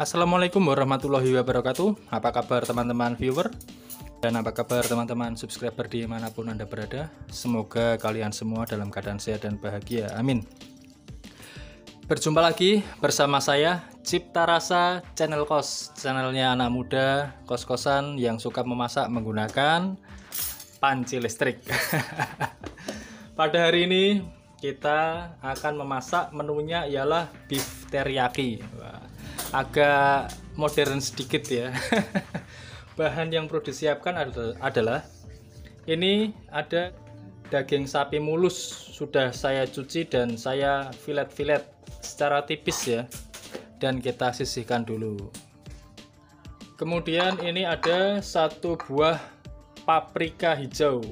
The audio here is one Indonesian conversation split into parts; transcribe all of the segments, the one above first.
Assalamualaikum warahmatullahi wabarakatuh. Apa kabar teman-teman viewer? Dan apa kabar teman-teman subscriber dimanapun Anda berada? Semoga kalian semua dalam keadaan sehat dan bahagia. Amin. Berjumpa lagi bersama saya Cipta Rasa Channel Kos. Channelnya anak muda kos-kosan yang suka memasak menggunakan panci listrik. Pada hari ini kita akan memasak, menunya ialah beef teriyaki. Agak modern sedikit ya. Bahan yang perlu disiapkan adalah ini ada daging sapi mulus, sudah saya cuci dan saya filet-filet secara tipis ya, dan kita sisihkan dulu. Kemudian ini ada satu buah paprika hijau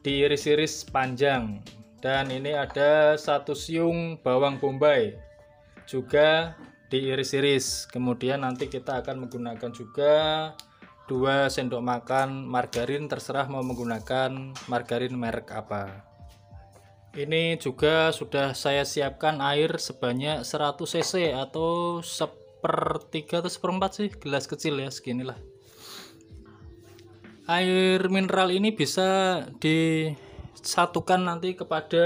diiris-iris panjang, dan ini ada satu siung bawang bombay juga diiris-iris. Kemudian nanti kita akan menggunakan juga 2 sendok makan margarin, terserah mau menggunakan margarin merek apa. Ini juga sudah saya siapkan air sebanyak 100 cc atau 1/3 atau 1/4 sih, gelas kecil ya, seginilah. Air mineral ini bisa disatukan nanti kepada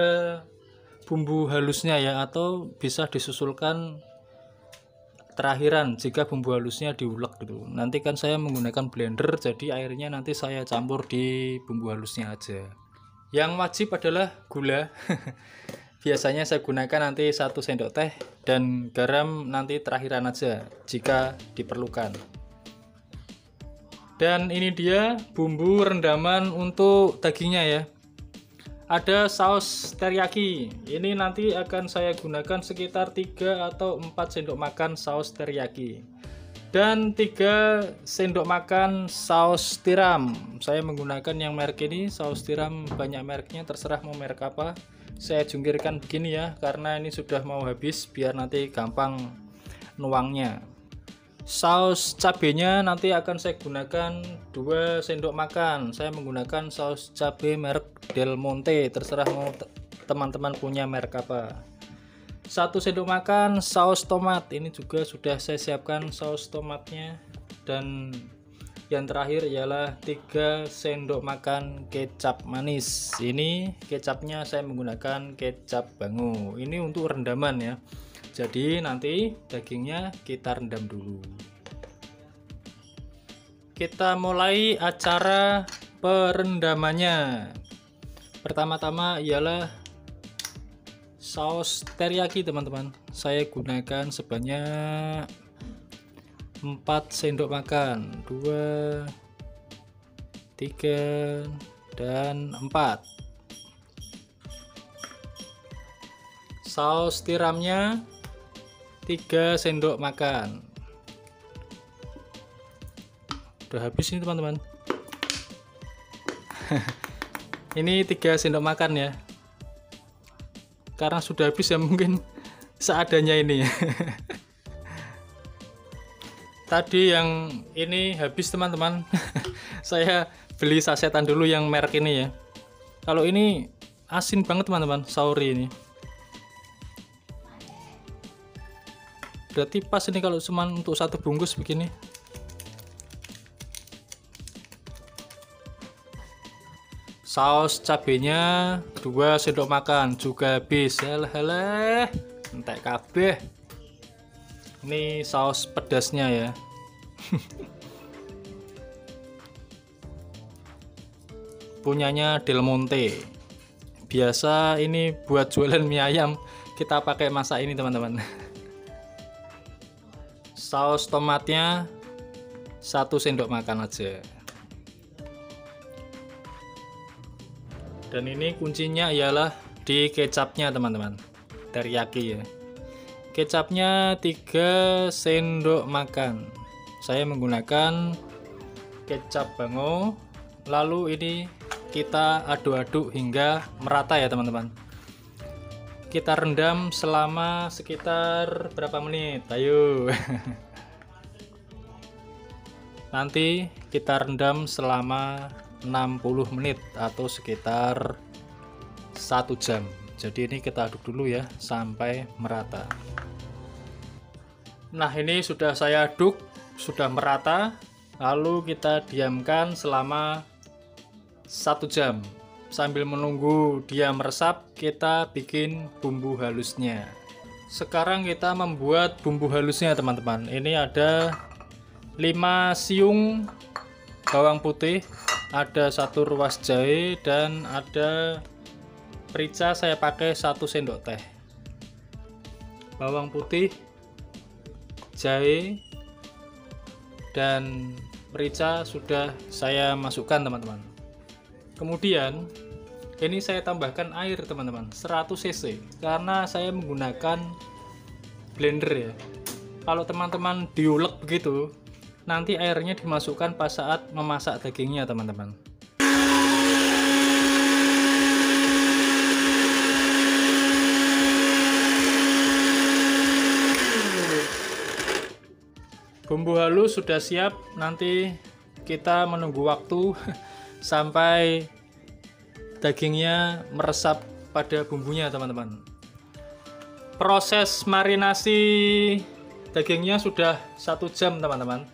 bumbu halusnya ya, atau bisa disusulkan terakhiran jika bumbu halusnya diulek gitu. Nanti kan saya menggunakan blender, jadi airnya nanti saya campur di bumbu halusnya aja. Yang wajib adalah gula. Biasanya saya gunakan nanti 1 sendok teh, dan garam nanti terakhiran aja jika diperlukan. Dan ini dia bumbu rendaman untuk dagingnya ya. Ada saus teriyaki. Ini nanti akan saya gunakan sekitar 3 atau 4 sendok makan saus teriyaki. Dan 3 sendok makan saus tiram. Saya menggunakan yang merek ini, saus tiram banyak mereknya, terserah mau merek apa. Saya jungkirkan begini ya, karena ini sudah mau habis biar nanti gampang nuangnya. Saus cabenya nanti akan saya gunakan 2 sendok makan. Saya menggunakan saus cabai merek Del Monte, terserah mau teman-teman punya merek apa. 1 sendok makan saus tomat, ini juga sudah saya siapkan saus tomatnya. Dan yang terakhir ialah 3 sendok makan kecap manis. Ini kecapnya saya menggunakan kecap Bango. Ini untuk rendaman ya. Jadi nanti dagingnya kita rendam dulu. Kita mulai acara perendamannya. Pertama-tama ialah saus teriyaki teman-teman. Saya gunakan sebanyak 4 sendok makan, 2, 3, dan 4. Saus tiramnya 3 sendok makan. Udah habis ini teman-teman. Ini 3 sendok makan ya, karena sudah habis ya, mungkin seadanya ini. Tadi yang ini habis teman-teman. Saya beli sasetan dulu yang merek ini ya. Kalau ini asin banget teman-teman, sauri ini. Berarti pas ini kalau cuma untuk 1 bungkus begini. Saus cabenya 2 sendok makan juga habis. Halah, entek kabeh. Ini saus pedasnya ya. Punyanya Del Monte. Biasa ini buat jualan mie ayam, kita pakai masak ini teman-teman. Saus tomatnya 1 sendok makan aja. Dan ini kuncinya ialah di kecapnya teman-teman, teriyaki ya. Kecapnya 3 sendok makan. Saya menggunakan kecap Bango. Lalu ini kita aduk-aduk hingga merata ya teman-teman. Kita rendam selama sekitar berapa menit? Ayo. Nanti kita rendam selama 60 menit atau sekitar 1 jam. Jadi ini kita aduk dulu ya sampai merata. Nah, ini sudah saya aduk, sudah merata. Lalu kita diamkan selama 1 jam. Sambil menunggu dia meresap, kita bikin bumbu halusnya. Sekarang kita membuat bumbu halusnya, teman-teman. Ini ada 5 siung bawang putih, ada 1 ruas jahe, dan ada merica. Saya pakai 1 sendok teh. Bawang putih, jahe, dan merica sudah saya masukkan, teman-teman. Kemudian ini saya tambahkan air, teman-teman, 100 cc, karena saya menggunakan blender ya. Kalau teman-teman diulek begitu, nanti airnya dimasukkan pas saat memasak dagingnya, teman-teman. Bumbu halus sudah siap, nanti kita menunggu waktu sampai dagingnya meresap pada bumbunya, teman-teman. Proses marinasi dagingnya sudah 1 jam, teman-teman.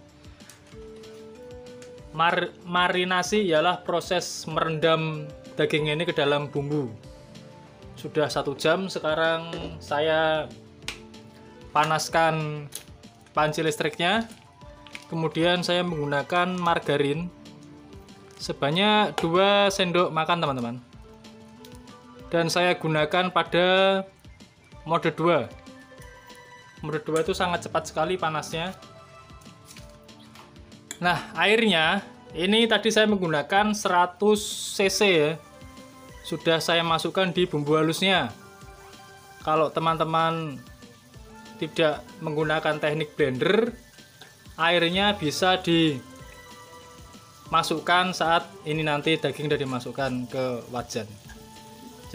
Marinasi ialah proses merendam daging ini ke dalam bumbu. Sudah 1 jam, sekarang saya panaskan panci listriknya. Kemudian saya menggunakan margarin sebanyak 2 sendok makan, teman-teman. Dan saya gunakan pada mode 2. Mode 2 itu sangat cepat sekali panasnya. Nah, airnya ini tadi saya menggunakan 100 cc ya. Sudah saya masukkan di bumbu halusnya. Kalau teman-teman tidak menggunakan teknik blender, airnya bisa dimasukkan saat ini nanti daging sudah dimasukkan ke wajan.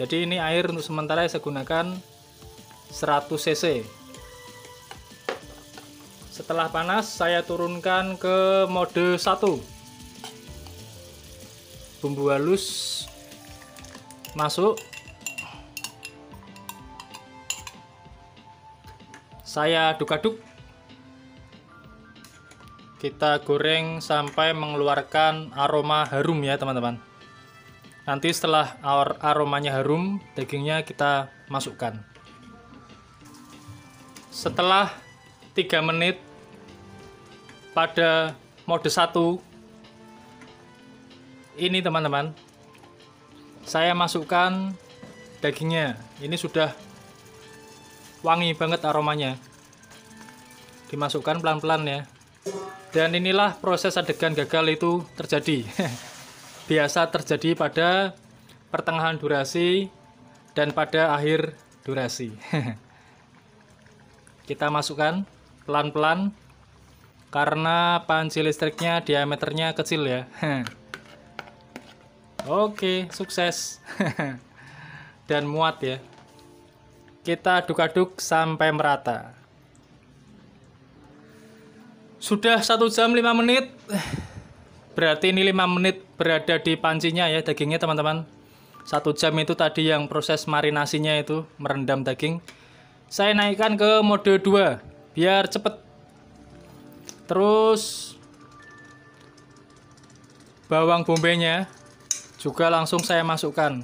Jadi ini air untuk sementara saya gunakan 100 cc. Setelah panas, saya turunkan ke mode 1. Bumbu halus masuk. Saya aduk-aduk. Kita goreng sampai mengeluarkan aroma harum ya, teman-teman. Nanti setelah aromanya harum, dagingnya kita masukkan. Setelah 3 menit pada mode 1, ini teman-teman, saya masukkan dagingnya. Ini sudah wangi banget aromanya. Dimasukkan pelan-pelan ya. Dan inilah proses adegan gagal itu terjadi. Biasa terjadi pada pertengahan durasi dan pada akhir durasi. Kita masukkan pelan-pelan karena panci listriknya diameternya kecil ya. Oke, sukses. Dan muat ya. Kita aduk-aduk sampai merata. Sudah 1 jam 5 menit. Berarti ini 5 menit berada di pancinya ya dagingnya, teman-teman. 1 jam itu tadi yang proses marinasinya itu merendam daging. Saya naikkan ke mode 2 biar cepet. Terus bawang bombaynya juga langsung saya masukkan.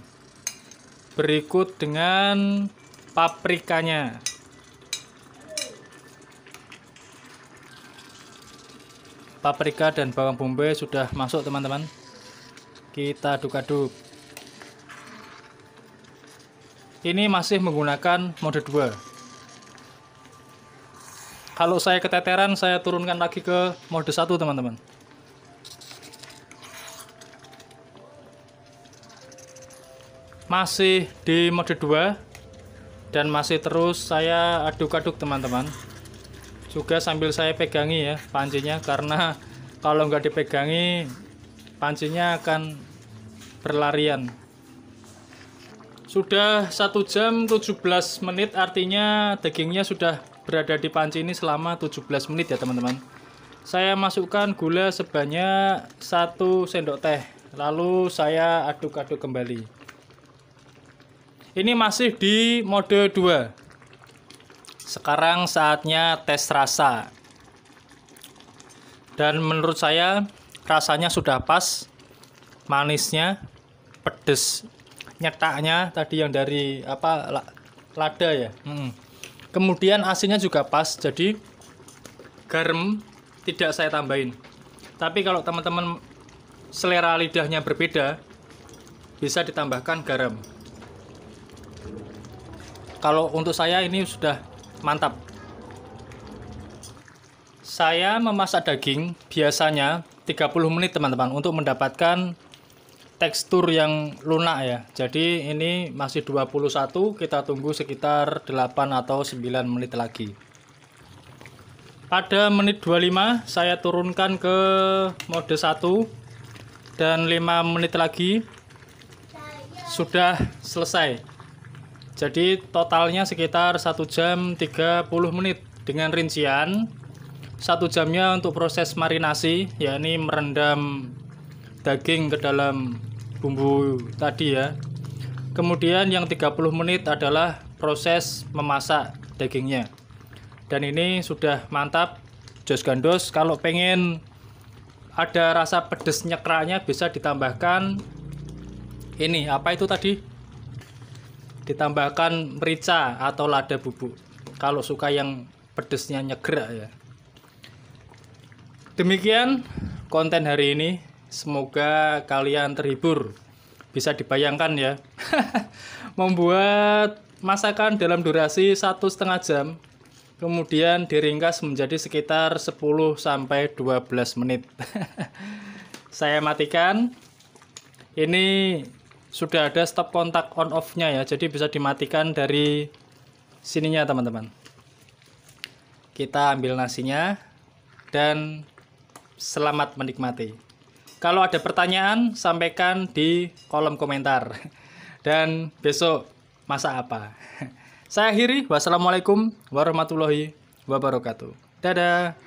Berikut dengan paprikanya. Paprika dan bawang bombay sudah masuk, teman-teman. Kita aduk-aduk. Ini masih menggunakan mode 2. Kalau saya keteteran, saya turunkan lagi ke mode 1, teman-teman. Masih di mode 2 dan masih terus saya aduk-aduk, teman-teman. Juga sambil saya pegangi ya pancinya, karena kalau nggak dipegangi pancinya akan berlarian. Sudah 1 jam 17 menit, artinya dagingnya sudah berada di panci ini selama 17 menit ya, teman-teman. Saya masukkan gula sebanyak 1 sendok teh, lalu saya aduk-aduk kembali. Ini masih di mode 2. Sekarang saatnya tes rasa. Dan menurut saya rasanya sudah pas. Manisnya, pedes, nyetaknya tadi yang dari lada ya. Kemudian asinnya juga pas. Jadi garam tidak saya tambahin. Tapi kalau teman-teman selera lidahnya berbeda, bisa ditambahkan garam. Kalau untuk saya ini sudah mantap. Saya memasak daging biasanya 30 menit teman-teman untuk mendapatkan tekstur yang lunak ya. Jadi ini masih 21, kita tunggu sekitar 8 atau 9 menit lagi. Pada menit 25 saya turunkan ke mode 1 dan 5 menit lagi sudah selesai. Jadi totalnya sekitar 1 jam 30 menit dengan rincian 1 jamnya untuk proses marinasi, yakni merendam daging ke dalam bumbu tadi ya. Kemudian yang 30 menit adalah proses memasak dagingnya. Dan ini sudah mantap, jos gandos. Kalau pengen ada rasa pedes nyekraknya bisa ditambahkan ini, apa itu tadi? Ditambahkan merica atau lada bubuk. Kalau suka yang pedesnya nyegrak ya. Demikian konten hari ini. Semoga kalian terhibur. Bisa dibayangkan ya. Membuat masakan dalam durasi 1,5 jam. Kemudian diringkas menjadi sekitar 10-12 menit. Saya matikan. Ini sudah ada stop kontak on off-nya ya. Jadi bisa dimatikan dari sininya teman-teman. Kita ambil nasinya. Dan selamat menikmati. Kalau ada pertanyaan, sampaikan di kolom komentar. Dan besok masak apa? Saya akhiri. Wassalamualaikum warahmatullahi wabarakatuh. Dadah.